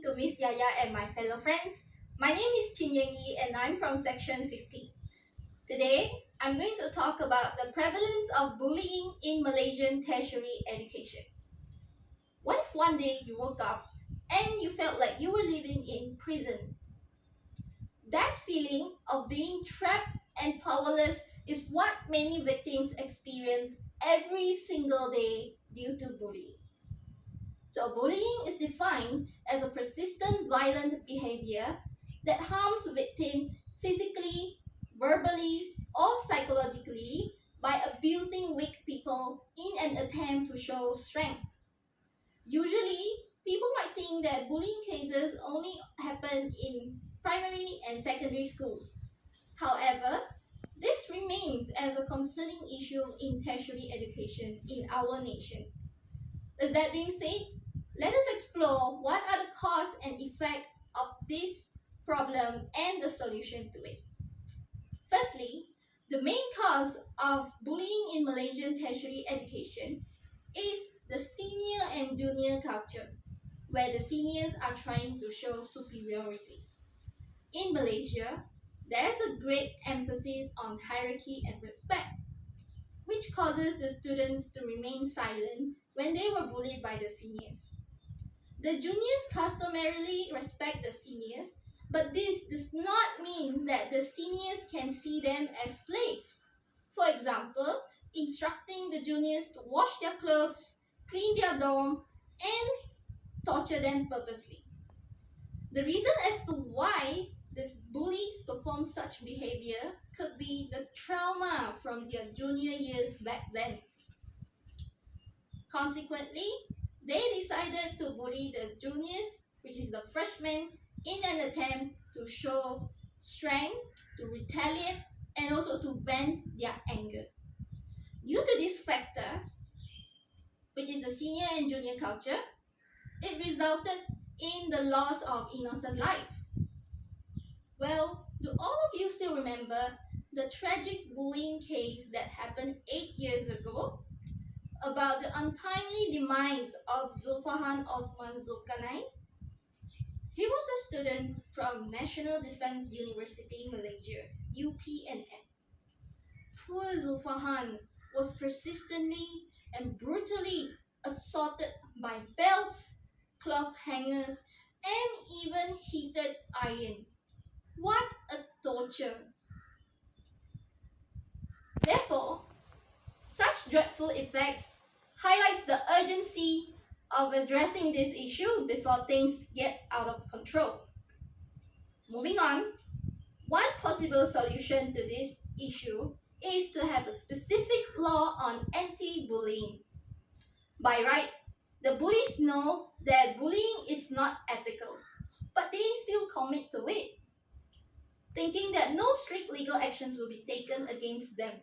to Miss Yaya and my fellow friends. My name is Chin Yang Yi and I'm from Section 50. Today, I'm going to talk about the prevalence of bullying in Malaysian tertiary education. What if one day you woke up and you felt like you were living in prison? That feeling of being trapped and powerless is what many victims experience every single day due to bullying. So bullying is defined as a persistent violent behavior that harms victim physically, verbally, or psychologically by abusing weak people in an attempt to show strength. Usually, people might think that bullying cases only happen in primary and secondary schools. However, this remains as a concerning issue in tertiary education in our nation. With that being said, let us explore what are the cause and effect of this problem and the solution to it. Firstly, the main cause of bullying in Malaysian tertiary education is the senior and junior culture, where the seniors are trying to show superiority. In Malaysia, there is a great emphasis on hierarchy and respect, which causes the students to remain silent when they were bullied by the seniors. The juniors customarily respect the seniors, but this does not mean that the seniors can see them as slaves. For example, instructing the juniors to wash their clothes, clean their dorm, and torture them purposely. The reason as to why these bullies perform such behavior could be the trauma from their junior years back then. Consequently, they decided to bully the juniors, which is the freshmen, in an attempt to show strength, to retaliate, and also to vent their anger. Due to this factor, which is the senior and junior culture, it resulted in the loss of innocent life. Well, do all of you still remember the tragic bullying case that happened 8 years ago about the untimely demise of Zulfahan Osman Zulkarnain? He was a student from National Defense University, Malaysia, UPNM. Poor Zulfahan was persistently and brutally assaulted by belts, cloth hangers, and even heated iron. What a torture! Therefore, such dreadful effects highlights the urgency of addressing this issue before things get out of control. Moving on, one possible solution to this issue is to have a specific law on anti-bullying. By right, the bullies know that bullying is not ethical, but they still commit to it, thinking that no strict legal actions will be taken against them.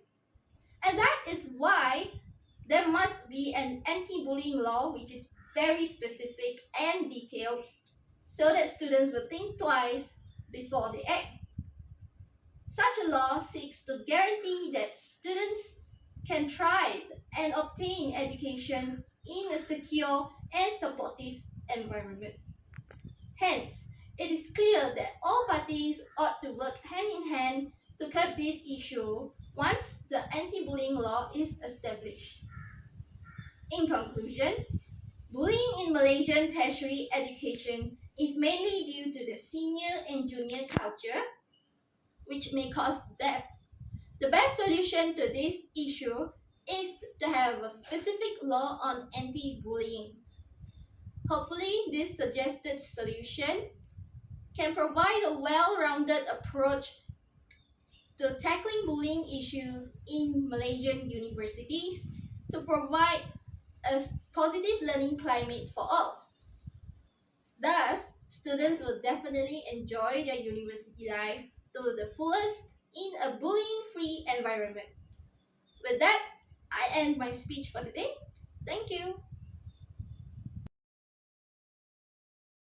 And that is why there must be an anti-bullying law which is very specific and detailed so that students will think twice before they act. Such a law seeks to guarantee that students can thrive and obtain education in a secure and supportive environment. Hence, it is clear that all parties ought to work hand in hand to curb this issue once the anti-bullying law is established. In conclusion, bullying in Malaysian tertiary education is mainly due to the senior and junior culture, which may cause death. The best solution to this issue is to have a specific law on anti-bullying. Hopefully, this suggested solution can provide a well-rounded approach to tackling bullying issues in Malaysian universities to provide a positive learning climate for all. Thus, students will definitely enjoy their university life to the fullest in a bullying-free environment. With that, I end my speech for today. Thank you.